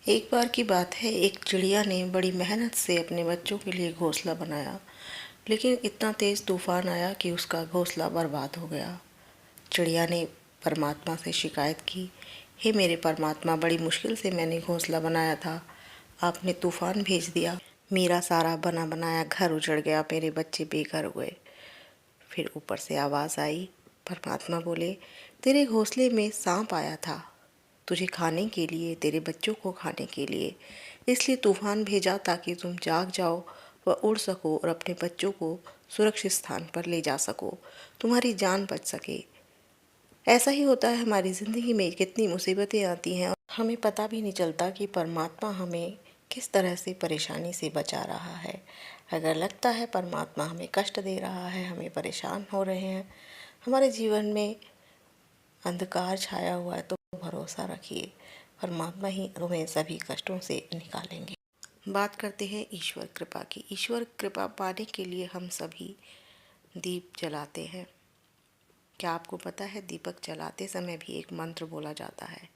एक बार की बात है, एक चिड़िया ने बड़ी मेहनत से अपने बच्चों के लिए घोंसला बनाया, लेकिन इतना तेज तूफान आया कि उसका घोंसला बर्बाद हो गया। चिड़िया ने परमात्मा से शिकायत की, हे मेरे परमात्मा, बड़ी मुश्किल से मैंने घोंसला बनाया था, आपने तूफान भेज दिया, मेरा सारा बना बनाया घर उजड़ गया, मेरे बच्चे बेघर हुए। फिर ऊपर से आवाज़ आई, परमात्मा बोले, तेरे घोंसले में सांप आया था, तुझे खाने के लिए, तेरे बच्चों को खाने के लिए, इसलिए तूफान भेजा ताकि तुम जाग जाओ व उड़ सको और अपने बच्चों को सुरक्षित स्थान पर ले जा सको, तुम्हारी जान बच सके। ऐसा ही होता है, हमारी ज़िंदगी में कितनी मुसीबतें आती हैं और हमें पता भी नहीं चलता कि परमात्मा हमें किस तरह से परेशानी से बचा रहा है। अगर लगता है परमात्मा हमें कष्ट दे रहा है, हमें परेशान हो रहे हैं, हमारे जीवन में अंधकार छाया हुआ है, तो भरोसा रखिए, परमात्मा ही तुम्हें सभी कष्टों से निकालेंगे। बात करते हैं ईश्वर कृपा की। ईश्वर कृपा पाने के लिए हम सभी दीप जलाते हैं। क्या आपको पता है, दीपक जलाते समय भी एक मंत्र बोला जाता है।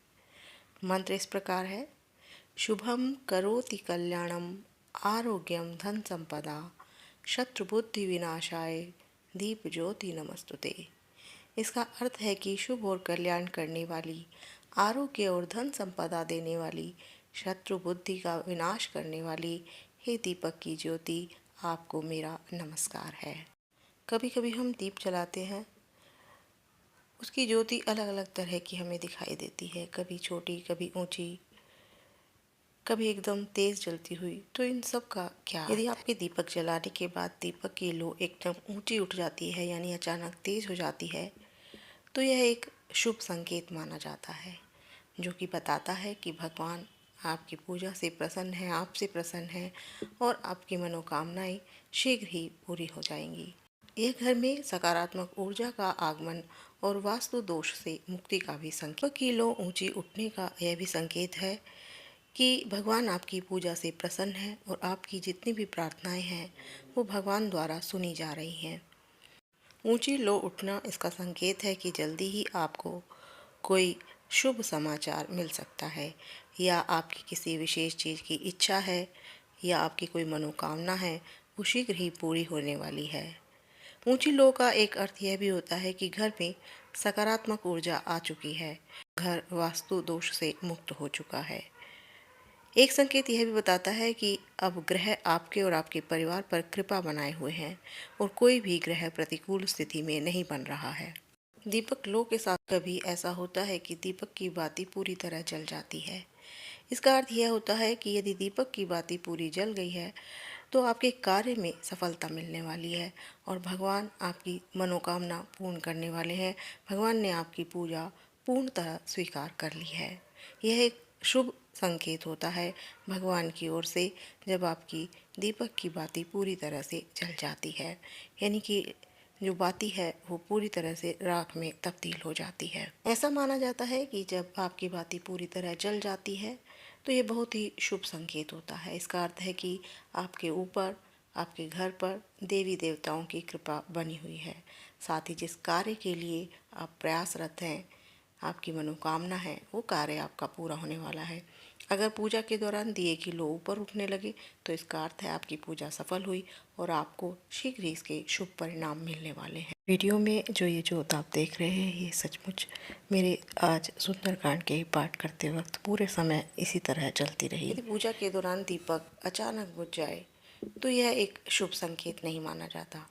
मंत्र इस प्रकार है, शुभम करोति कल्याणम आरोग्यम धन संपदा शत्रु बुद्धि विनाशाय दीप ज्योति नमस्तुते। इसका अर्थ है कि शुभ और कल्याण करने वाली, आरोग्य और धन संपदा देने वाली, शत्रु बुद्धि का विनाश करने वाली, हे दीपक की ज्योति, आपको मेरा नमस्कार है। कभी कभी हम दीप जलाते हैं, उसकी ज्योति अलग अलग तरह की हमें दिखाई देती है, कभी छोटी, कभी ऊंची, कभी एकदम तेज जलती हुई। तो इन सब का क्या, यदि आपके दीपक जलाने के बाद दीपक की लो एकदम ऊंची उठ जाती है, यानी अचानक तेज हो जाती है, तो यह एक शुभ संकेत माना जाता है, जो कि बताता है कि भगवान आपकी पूजा से प्रसन्न है, आपसे प्रसन्न है और आपकी मनोकामनाएं शीघ्र ही पूरी हो जाएंगी। यह घर में सकारात्मक ऊर्जा का आगमन और वास्तु दोष से मुक्ति का भी संकेत, किलो ऊंची उठने का यह भी संकेत है कि भगवान आपकी पूजा से प्रसन्न है और आपकी जितनी भी प्रार्थनाएं हैं वो भगवान द्वारा सुनी जा रही हैं। ऊंची लो उठना इसका संकेत है कि जल्दी ही आपको कोई शुभ समाचार मिल सकता है, या आपकी किसी विशेष चीज़ की इच्छा है, या आपकी कोई मनोकामना है, वो शीघ्र ही पूरी होने वाली है। ऊंची लो का एक अर्थ यह भी होता है कि घर में सकारात्मक ऊर्जा आ चुकी है, घर वास्तु दोष से मुक्त हो चुका है। एक संकेत यह भी बताता है कि अब ग्रह आपके और आपके परिवार पर कृपा बनाए हुए हैं और कोई भी ग्रह प्रतिकूल स्थिति में नहीं बन रहा है। दीपक लो के साथ कभी ऐसा होता है कि दीपक की बाती पूरी तरह जल जाती है। इसका अर्थ यह होता है कि यदि दीपक की बाती पूरी जल गई है तो आपके कार्य में सफलता मिलने वाली है और भगवान आपकी मनोकामना पूर्ण करने वाले हैं। भगवान ने आपकी पूजा पूर्णतः स्वीकार कर ली है। यह एक शुभ संकेत होता है भगवान की ओर से, जब आपकी दीपक की बाती पूरी तरह से जल जाती है, यानी कि जो बाती है वो पूरी तरह से राख में तब्दील हो जाती है। ऐसा माना जाता है कि जब आपकी बाती पूरी तरह जल जाती है तो ये बहुत ही शुभ संकेत होता है। इसका अर्थ है कि आपके ऊपर, आपके घर पर देवी देवताओं की कृपा बनी हुई है। साथ ही जिस कार्य के लिए आप प्रयासरत हैं, आपकी मनोकामना है, वो कार्य आपका पूरा होने वाला है। अगर पूजा के दौरान दिए की लो ऊपर उठने लगे तो इसका अर्थ है आपकी पूजा सफल हुई और आपको शीघ्र ही इसके शुभ परिणाम मिलने वाले हैं। वीडियो में जो ये ज्योत आप देख रहे हैं, ये सचमुच मेरे आज सुंदरकांड के पाठ करते वक्त पूरे समय इसी तरह चलती रही। यदि पूजा के दौरान दीपक अचानक बुझ जाए तो यह एक शुभ संकेत नहीं माना जाता।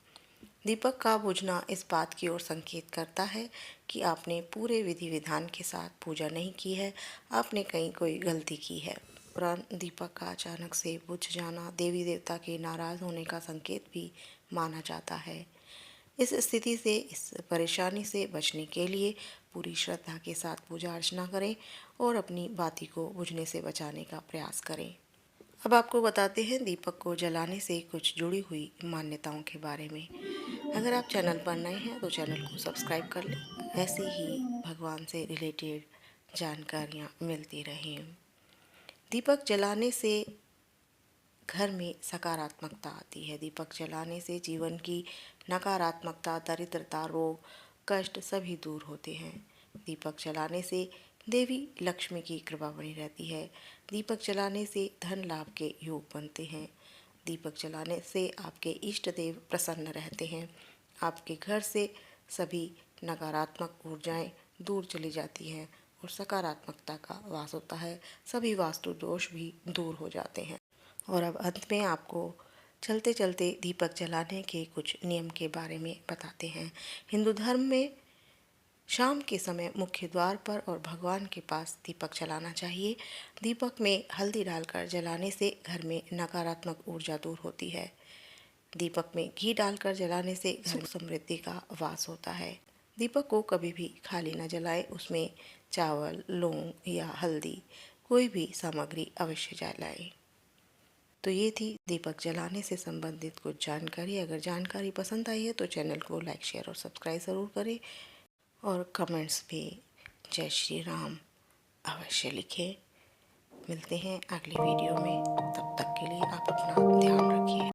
दीपक का बुझना इस बात की ओर संकेत करता है कि आपने पूरे विधि विधान के साथ पूजा नहीं की है, आपने कहीं कोई गलती की है। दौरान दीपक का अचानक से बुझ जाना देवी देवता के नाराज होने का संकेत भी माना जाता है। इस स्थिति से, इस परेशानी से बचने के लिए पूरी श्रद्धा के साथ पूजा अर्चना करें और अपनी बाती को बुझने से बचाने का प्रयास करें। अब आपको बताते हैं दीपक को जलाने से कुछ जुड़ी हुई मान्यताओं के बारे में। अगर आप चैनल पर नए हैं तो चैनल को सब्सक्राइब कर लें, ऐसे ही भगवान से रिलेटेड जानकारियाँ मिलती रहें। दीपक जलाने से घर में सकारात्मकता आती है। दीपक जलाने से जीवन की नकारात्मकता, दरिद्रता, रोग, कष्ट सभी दूर होते हैं। दीपक जलाने से देवी लक्ष्मी की कृपा बनी रहती है। दीपक जलाने से धन लाभ के योग बनते हैं। दीपक जलाने से आपके इष्ट देव प्रसन्न रहते हैं। आपके घर से सभी नकारात्मक ऊर्जाएं दूर चली जाती हैं और सकारात्मकता का वास होता है। सभी वास्तु दोष भी दूर हो जाते हैं। और अब अंत में आपको चलते चलते दीपक जलाने के कुछ नियम के बारे में बताते हैं। हिंदू धर्म में शाम के समय मुख्य द्वार पर और भगवान के पास दीपक जलाना चाहिए। दीपक में हल्दी डालकर जलाने से घर में नकारात्मक ऊर्जा दूर होती है। दीपक में घी डालकर जलाने से सुख समृद्धि का वास होता है। दीपक को कभी भी खाली न जलाएं, उसमें चावल, लौंग या हल्दी कोई भी सामग्री अवश्य जलाएं। तो ये थी दीपक जलाने से संबंधित कुछ जानकारी। अगर जानकारी पसंद आई है तो चैनल को लाइक, शेयर और सब्सक्राइब ज़रूर करें और कमेंट्स में जय श्री राम अवश्य लिखें। मिलते हैं अगली वीडियो में।